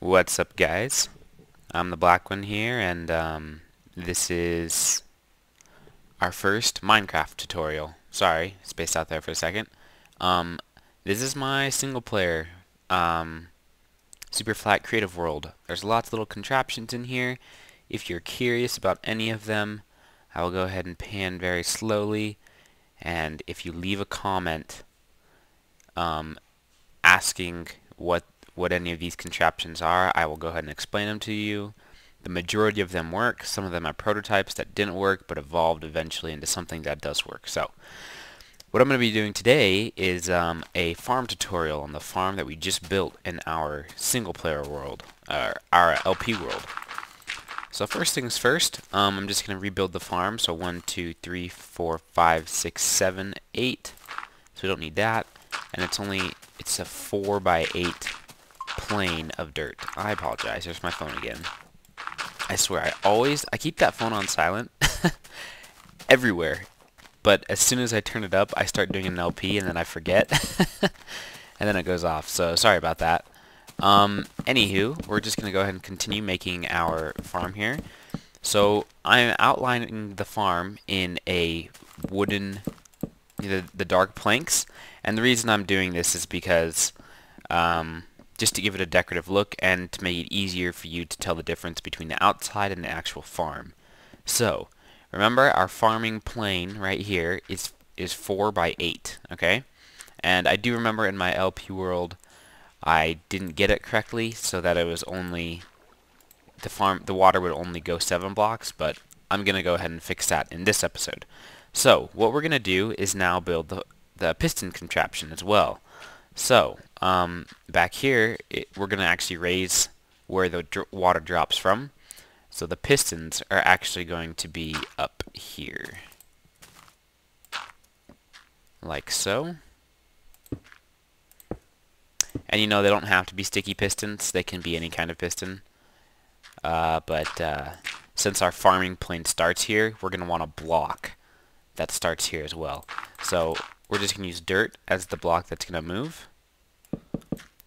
What's up, guys? I'm the Black One here, and this is our first Minecraft tutorial. Sorry, spaced out there for a second. Um, this is my single player Super Flat Creative World. There's lots of little contraptions in here. If you're curious about any of them, I will go ahead and pan very slowly, and if you leave a comment asking what any of these contraptions are, I will go ahead and explain them to you. The majority of them work. Some of them are prototypes that didn't work but evolved eventually into something that does work. So what I'm going to be doing today is a farm tutorial on the farm that we just built in our single player world, our LP world. So first things first, I'm just going to rebuild the farm. So 1, 2, 3, 4, 5, 6, 7, 8. So we don't need that. And it's a 4 by 8 plane of dirt. I apologize. There's my phone again. I swear, I keep that phone on silent everywhere. But as soon as I turn it up, I start doing an LP and then I forget. And then it goes off. So sorry about that. Anywho, we're just going to go ahead and continue making our farm here. So I'm outlining the farm in a wooden, the dark planks. And the reason I'm doing this is because just to give it a decorative look and to make it easier for you to tell the difference between the outside and the actual farm. So remember, our farming plane right here is 4 by 8, okay? And I do remember in my LP world I didn't get it correctly, so that it was only the water would only go 7 blocks, but I'm gonna go ahead and fix that in this episode. So what we're gonna do is now build the piston contraption as well. So back here we're gonna actually raise where the water drops from. So the pistons are actually going to be up here, like so. And you know, they don't have to be sticky pistons, they can be any kind of piston. But since our farming plane starts here, we're going to want a block that starts here as well. So we're just going to use dirt as the block that's going to move.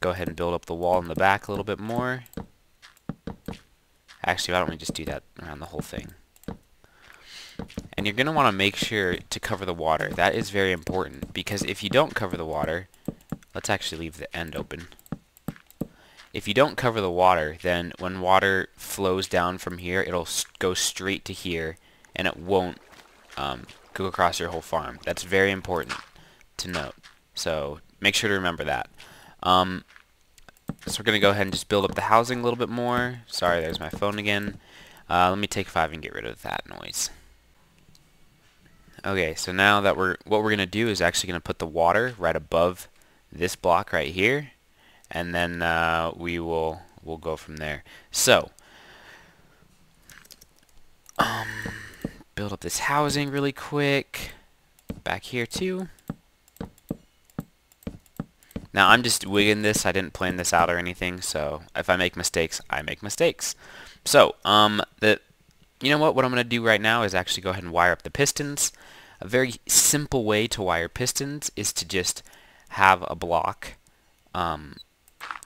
Go ahead and build up the wall in the back a little bit more. Actually, why don't we just do that around the whole thing? And you're going to want to make sure to cover the water. That is very important, because if you don't cover the water, let's actually leave the end open. If you don't cover the water, then when water flows down from here, it'll go straight to here, and it won't go across your whole farm. That's very important to note. So make sure to remember that. So we're going to go ahead and just build up the housing a little bit more. Sorry, there's my phone again. Let me take 5 and get rid of that noise. Okay, so now that what we're going to do is actually going to put the water right above this block right here, and then we'll go from there. So build up this housing really quick back here too. Now I'm just wigging this. I didn't plan this out or anything, so if I make mistakes, I make mistakes. So you know what I'm going to do right now is actually go ahead and wire up the pistons. A very simple way to wire pistons is to just have a block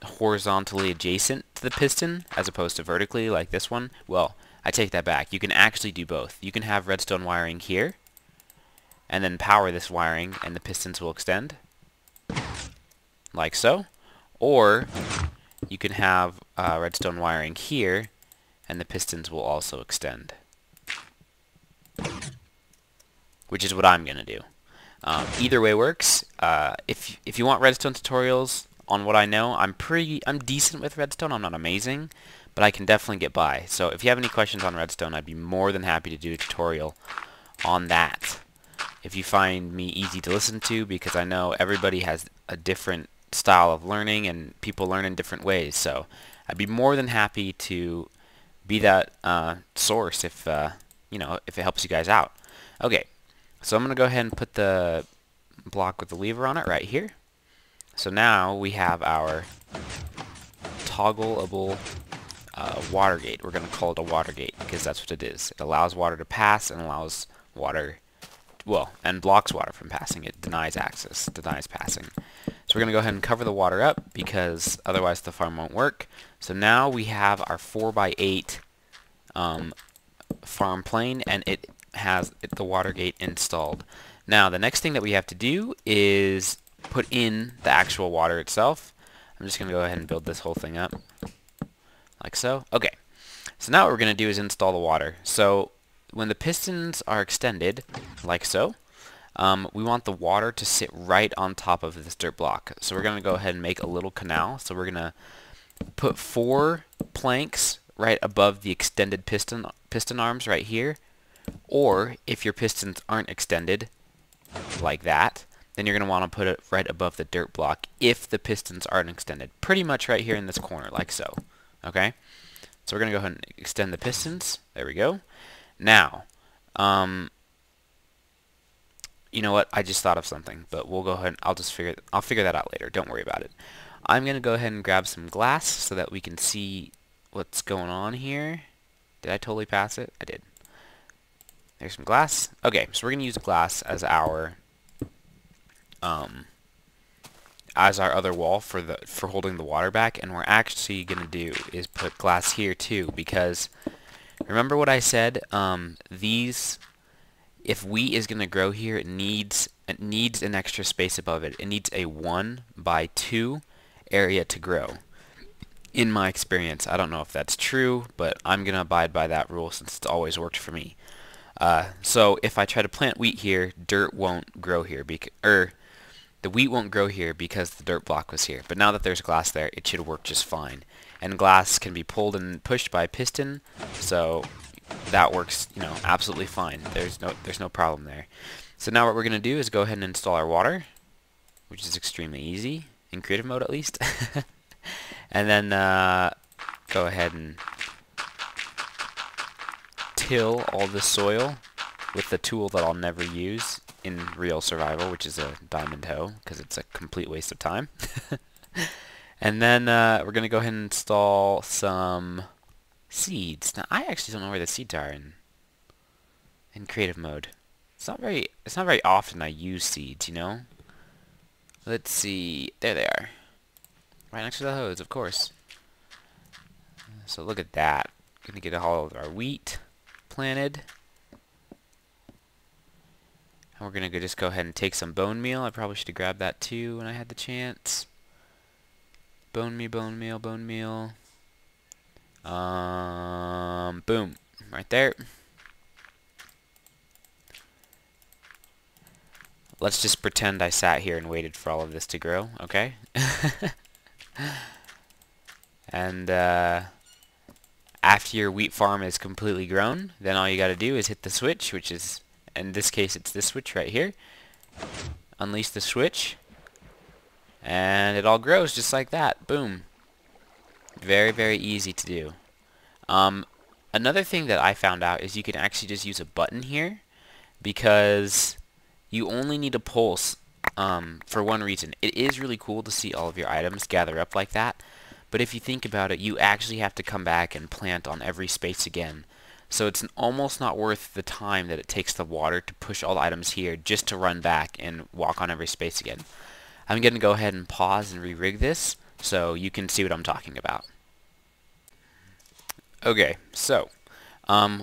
horizontally adjacent to the piston as opposed to vertically like this one. Well, I take that back. You can actually do both. You can have redstone wiring here and then power this wiring and the pistons will extend like so, or you can have redstone wiring here and the pistons will also extend, which is what I'm gonna do. Either way works. If you want redstone tutorials on what I know, I'm decent with redstone. I'm not amazing, but I can definitely get by. So if you have any questions on redstone, I'd be more than happy to do a tutorial on that. If you find me easy to listen to, because I know everybody has a different style of learning and people learn in different ways, so I'd be more than happy to be that source if you know, if it helps you guys out. Okay. So I'm going to go ahead and put the block with the lever on it right here. So now we have our toggleable water gate. We're going to call it a water gate because that's what it is. It allows water to pass and allows water, well, and blocks water from passing. It denies passing. So we're going to go ahead and cover the water up because otherwise the farm won't work. So now we have our 4x8 farm plane, and it has the water gate installed. Now the next thing that we have to do is put in the actual water itself. I'm just going to go ahead and build this whole thing up like so. Okay, so now what we're going to do is install the water. So when the pistons are extended like so, we want the water to sit right on top of this dirt block. So we're going to go ahead and make a little canal. So we're going to put 4 planks right above the extended piston arms right here. Or if your pistons aren't extended like that, then you're going to want to put it right above the dirt block if the pistons aren't extended. Pretty much right here in this corner, like so. Okay? So we're going to go ahead and extend the pistons. There we go. Now, you know what? I just thought of something, but we'll go ahead and I'll figure that out later. Don't worry about it. I'm going to go ahead and grab some glass so that we can see what's going on here. Did I totally pass it? I did. There's some glass. Okay, so we're going to use glass as our other wall for holding the water back, and we're actually going to do is put glass here too, because remember what I said, if wheat is going to grow here, it needs an extra space above it. It needs a 1x2 area to grow. In my experience, I don't know if that's true, but I'm going to abide by that rule since it's always worked for me. So if I try to plant wheat here, dirt won't grow here, the wheat won't grow here because the dirt block was here. But now that there's glass there, it should work just fine. And glass can be pulled and pushed by a piston, so that works, absolutely fine. There's no problem there. So now what we're going to do is go ahead and install our water, which is extremely easy, in creative mode at least. And then go ahead and till all the soil with the tool that I'll never use in real survival, which is a diamond hoe, because it's a complete waste of time. And then we're going to go ahead and install some seeds. Now, I actually don't know where the seeds are in creative mode. It's not very often I use seeds, Let's see. There they are. Right next to the hose, of course. So look at that. Going to get all of our wheat planted. And we're going to just go ahead and take some bone meal. I probably should have grabbed that too when I had the chance. Bone meal, bone meal, bone meal. Boom. Right there. Let's just pretend I sat here and waited for all of this to grow, okay? And after your wheat farm is completely grown, then all you got to do is hit the switch, which is, in this case, it's this switch right here. Unleash the switch, and it all grows just like that. Boom. Very, very easy to do. Another thing that I found out is you can actually just use a button here, because you only need a pulse for one reason. It is really cool to see all of your items gather up like that, but if you think about it, you actually have to come back and plant on every space again. So it's almost not worth the time that it takes the water to push all the items here just to run back and walk on every space again. I'm going to go ahead and pause and re-rig this so you can see what I'm talking about. Okay, so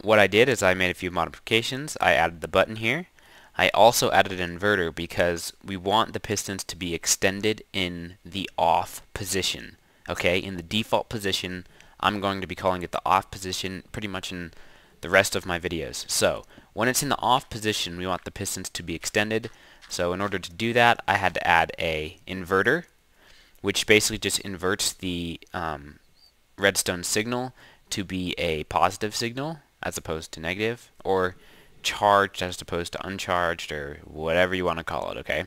what I did is I made a few modifications. I added the button here. I also added an inverter because we want the pistons to be extended in the off position. Okay, in the default position, I'm going to be calling it the off position pretty much in the rest of my videos. So when it's in the off position, we want the pistons to be extended. So in order to do that, I had to add a inverter, which basically just inverts the redstone signal to be a positive signal as opposed to negative, or charged as opposed to uncharged, or whatever you want to call it, okay?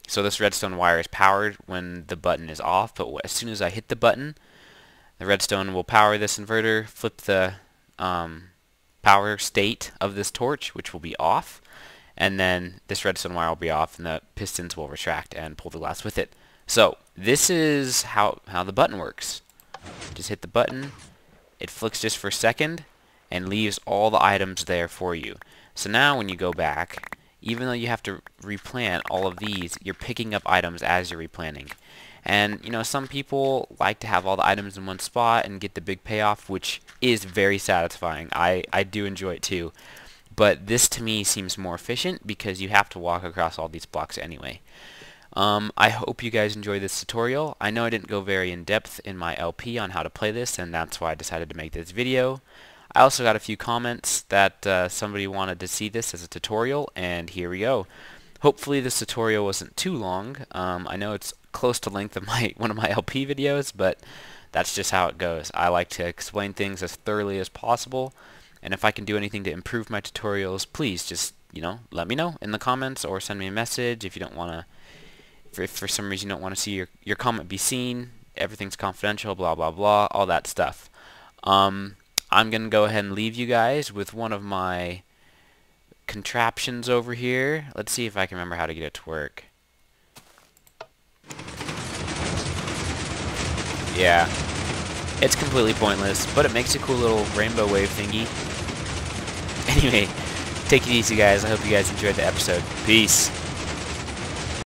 So this redstone wire is powered when the button is off, but as soon as I hit the button, the redstone will power this inverter, flip the power state of this torch, which will be off, and then this redstone wire will be off, and the pistons will retract and pull the glass with it. So this is how the button works. Just hit the button, it flicks just for a second, and leaves all the items there for you. So now when you go back, even though you have to replant all of these, you're picking up items as you're replanting. And, you know, some people like to have all the items in one spot and get the big payoff, which is very satisfying. I do enjoy it too. But this to me seems more efficient because you have to walk across all these blocks anyway. I hope you guys enjoy this tutorial. I know I didn't go very in depth in my LP on how to play this, and that's why I decided to make this video. I also got a few comments that somebody wanted to see this as a tutorial, and here we go. Hopefully this tutorial wasn't too long. I know it's close to length of one of my LP videos, but that's just how it goes. I like to explain things as thoroughly as possible, and if I can do anything to improve my tutorials, please just, you know, let me know in the comments or send me a message if you don't want to, if for some reason you don't want to see your comment be seen. Everything's confidential, blah blah blah, all that stuff. I'm gonna go ahead and leave you guys with one of my contraptions over here. Let's see if I can remember how to get it to work. Yeah, it's completely pointless, but it makes a cool little rainbow wave thingy. Anyway, take it easy guys. I hope you guys enjoyed the episode. Peace.